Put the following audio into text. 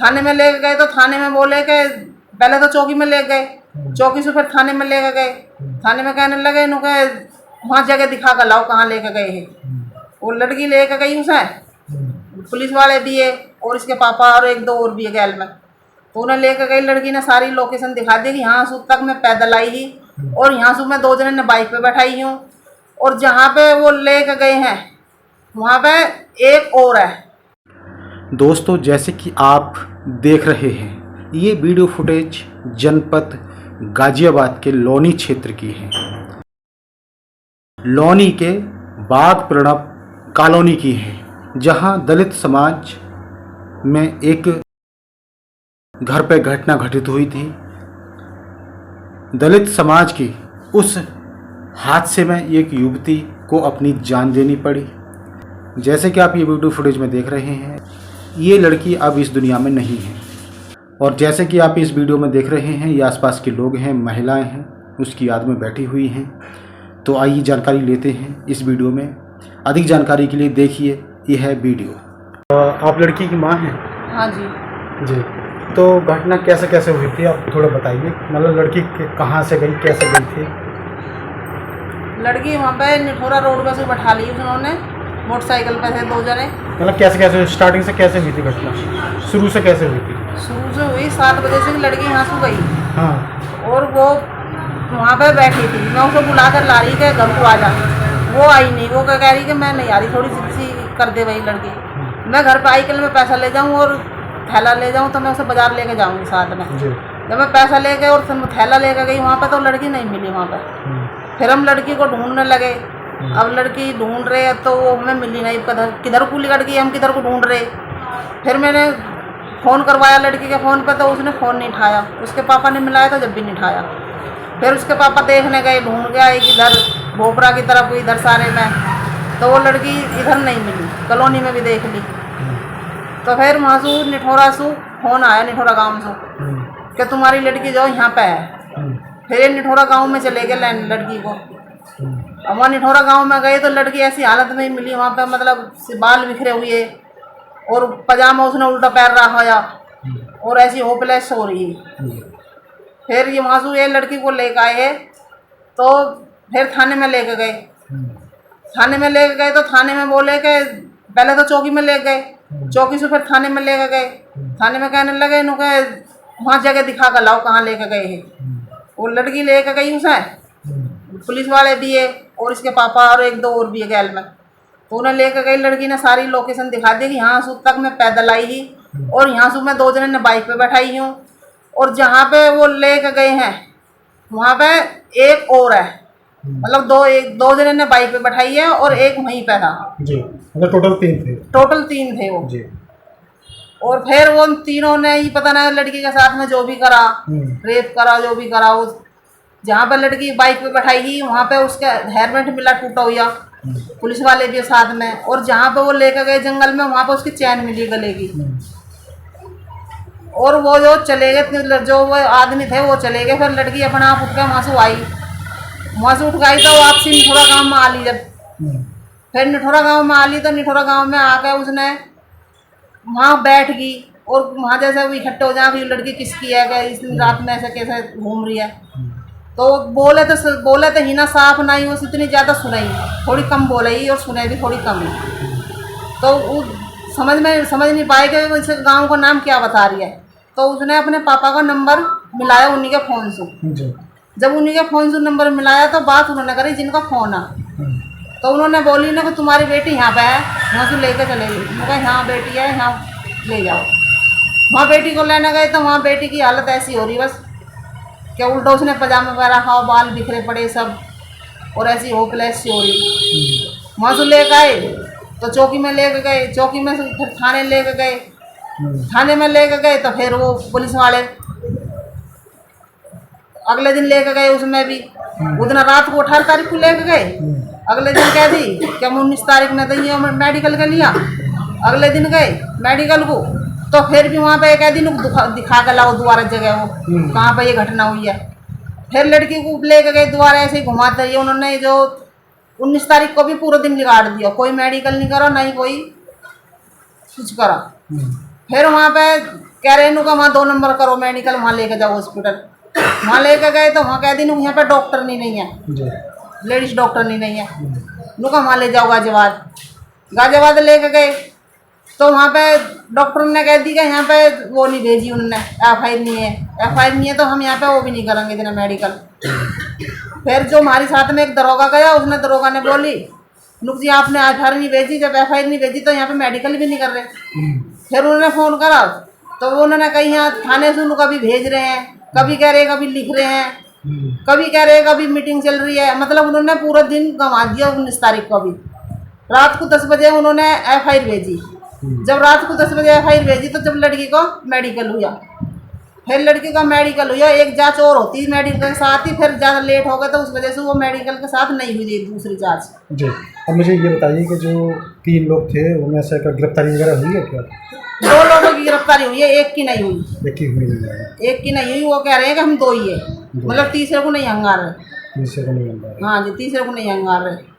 थाने में ले गए तो थाने में बोले कि पहले तो चौकी में ले गए, चौकी से फिर थाने में ले गए। थाने में कहने लगे इन्हों के वहाँ जगह दिखा कर लाओ कहाँ लेके गए हैं। वो लड़की लेके गई उसे, पुलिस वाले भी है और इसके पापा और एक दो और भी है गैल में। तो उन्हें लेके गई, लड़की ने सारी लोकेशन दिखा दी कि यहाँ से तक मैं पैदल आई ही और यहाँ से मैं 2 जने ने बाइक पे बैठाई हूँ और जहाँ पे वो लेके गए हैं वहाँ पे एक और है। दोस्तों, जैसे कि आप देख रहे हैं, ये वीडियो फुटेज जनपद गाजियाबाद के लोनी क्षेत्र की है। लोनी के बाग प्रणव कॉलोनी की है, जहां दलित समाज में एक घर पे घटना घटित हुई थी। दलित समाज की उस हादसे में एक युवती को अपनी जान देनी पड़ी। जैसे कि आप ये वीडियो फुटेज में देख रहे हैं, ये लड़की अब इस दुनिया में नहीं है और जैसे कि आप इस वीडियो में देख रहे हैं, ये आसपास के लोग हैं, महिलाएं हैं, उसकी याद में बैठी हुई हैं। तो आइए जानकारी लेते हैं इस वीडियो में। अधिक जानकारी के लिए देखिए यह है वीडियो। आप लड़की की माँ हैं? हाँ जी। जी, तो घटना कैसे कैसे हुई थी आप थोड़ा बताइए। मतलब लड़की कहाँ से गई, कैसे गई थी? लड़की वहाँ पे निठोरा रोड पे से बैठा ली उन्होंने, मोटरसाइकिल पे थे 2 जने। मतलब कैसे कैसे स्टार्टिंग से कैसे हुई थी घटना, शुरू से कैसे हुई थी? शुरू से हुई 7 बजे से लड़की यहाँ से गई। हाँ। और वो वहाँ पे बैठी थी, मैं उसको बुला कर ला रही कि घर को आ जा। वो आई नहीं, वो कह रही कि मैं नहीं आ रही, थोड़ी सी कर दे वही लड़की। मैं घर पे आई कल मैं पैसा ले जाऊँ और थैला ले जाऊँ तो मैं उसे बाजार लेके जाऊँगी साथ में। जब मैं पैसा ले गए और थैला लेके गई वहाँ पर तो लड़की नहीं मिली वहाँ पर। फिर हम लड़की को ढूंढने लगे। अब लड़की ढूंढ रहे हैं तो वो हमें मिली नहीं, किधर को लड़की हम किधर को ढूंढ रहे। फिर मैंने फ़ोन करवाया लड़की के फ़ोन पे तो उसने फ़ोन नहीं उठाया, उसके पापा ने मिलाया तो जब भी नहीं उठाया। फिर उसके पापा देखने गए, ढूंढ गया एक इधर भोपरा की तरफ, इधर सारे में, तो वो लड़की इधर नहीं मिली, कॉलोनी में भी देख ली। तो फिर वहाँ से निठोरा से फ़ोन आया, निठोरा गाँव से, कि तुम्हारी लड़की जो यहाँ पे है। फिर ये निठोरा गाँव में चले गए लेने लड़की को। अब वहाँ निठोरा गाँव में गए तो लड़की ऐसी हालत में मिली वहाँ पे, मतलब बाल बिखरे हुए और पजामा उसने उल्टा पैर रखा या और ऐसी होपलेस हो रही है। फिर ये वहाँ से ये लड़की को लेकर आए तो फिर थाने में लेके गए। थाने में लेके गए तो थाने में बोले कि पहले तो चौकी में ले गए, चौकी से फिर थाने में लेके गए। थाने में कहने लगे इन्हों के वहाँ जगह दिखा कर लाओ कहाँ लेके गए हैं। वो लड़की लेके गई उसे, पुलिस वाले भी है और इसके पापा और एक दो और भी है गैल में। तो उन्हें लेके गई, लड़की ने सारी लोकेशन दिखा दी कि यहाँ से तक मैं पैदल आई ही और यहाँ से मैं 2 जने ने बाइक पे बैठाई हूँ और जहाँ पे वो लेके गए हैं वहाँ पे एक और है। मतलब 2 जने ने बाइक पे बैठाई है और एक वहीं पे था जी। मतलब टोटल 3 थे वो जी। और फिर वो तीनों ने ही पता नहीं लड़की के साथ में जो भी करा, रेप करा, जो भी करा। उस जहाँ पे लड़की बाइक पे बैठाई ही वहाँ पे उसका हेलमेट मिला टूटा हुआ, पुलिस वाले भी साथ में। और जहाँ पे वो लेकर गए जंगल में वहाँ पे उसकी चैन मिली गले की। और वो जो चले गए, जो वो आदमी थे वो चले गए। फिर लड़की अपना आप उठ के वहाँ से आई, वहाँ से उठ गई तो वापसी निठोरा गाँव में आ ली। जब फिर निठोरा गाँव में आ ली तो निठोरा गाँव में आकर उसने वहाँ बैठ गई और वहाँ जैसे वो इकट्ठे हो जाए कि लड़की किसकी है, कि इस रात में ऐसे कैसे घूम रही है। तो बोले तो ही ना साफ नहीं, वो इतनी ज़्यादा सुनाई, थोड़ी कम बोले ही और सुनाई भी थोड़ी कम ही। तो वो समझ नहीं पाए कि इस गाँव का नाम क्या बता रही है। तो उसने अपने पापा का नंबर मिलाया उन्हीं के फ़ोन से। जब उन्हीं के फ़ोन से नंबर मिलाया तो बात उन्होंने करी जिनका फ़ोन है। तो उन्होंने बोली ना कि तुम्हारी बेटी यहाँ पे है, यहाँ से लेकर चले गई। मैं कहा हाँ बेटी है, यहाँ ले जाओ। वहाँ बेटी को लेने गए तो वहाँ बेटी की हालत ऐसी हो रही बस क्या उल्टा उसने पजामा वगैरह खाओ, बाल बिखरे पड़े सब और ऐसी होपलेस सी हो रही। वहाँ से लेकर आए तो चौकी में लेके गए, चौकी में से फिर थाने लेके गए। थाने में लेके गए तो फिर वो पुलिस वाले अगले दिन लेके गए, उसमें भी वो दिन रात को 18 तारीख को लेके गए। अगले दिन कह दी कि हम 19 तारीख में तो ये मेडिकल के लिया। अगले दिन गए मेडिकल को तो फिर भी वहाँ पे कह दी दिखा कर लाओ दोबारा जगह वो कहाँ पे ये घटना हुई है। फिर लड़की को लेके गए दोबारा ऐसे ही घुमाते रहिए। उन्होंने जो 19 तारीख को भी पूरा दिन बिगाड़ दिया, कोई मेडिकल नहीं करा, नहीं कोई कुछ करा। फिर वहाँ पे कह रहे इनका वहाँ 2 नंबर करो मेडिकल, वहाँ लेके जाओ हॉस्पिटल। वहाँ लेके गए तो वहाँ कह दी यहाँ पे डॉक्टर नहीं है, लेडीज डॉक्टर नहीं है। नुका वहाँ ले जाओ गाजियाबाद लेके गए तो वहाँ पे डॉक्टर ने कह दी कि यहाँ पे वो नहीं भेजी उन्होंने, FIR नहीं है तो हम यहाँ पे वो भी नहीं करेंगे इतना मेडिकल। फिर जो हमारे साथ में एक दरोगा गया, उसने दरोगा ने बोली नुक जी आपने FIR नहीं भेजी, जब FIR नहीं भेजी तो यहाँ पे मेडिकल भी नहीं कर रहे। फिर उन्होंने फ़ोन करा तो उन्होंने कही यहाँ थाने से उनको कभी भेज रहे हैं, कभी कह रहे हैं कभी लिख रहे हैं, कभी कह रहे हैं कभी मीटिंग चल रही है। मतलब उन्होंने पूरा दिन गंवा दिया। 19 तारीख को भी रात को 10 बजे उन्होंने FIR भेजी। जब रात को 10 बजे FIR भेजी तो जब लड़की को मेडिकल हुआ, फिर लड़की का मेडिकल हुआ, एक जांच और होती मेडिकल के साथ ही, फिर ज़्यादा लेट हो गया तो उस वजह से वो मेडिकल के साथ नहीं हुई दूसरी जांच। जी, अब मुझे ये बताइए कि जो 3 लोग थे उनमें से गिरफ्तारी वगैरह हुई है क्या? 2 लोगों की गिरफ्तारी हुई है, एक की नहीं हुई। एक की हुई नहीं है। एक की नहीं हुई, वो कह रहे हैं कि हम 2 ही है, मतलब तीसरे को नहीं हंगार रहे। तीसरे को नहीं मिल रहा है। हाँ जी, तीसरे को नहीं हंगार रहे।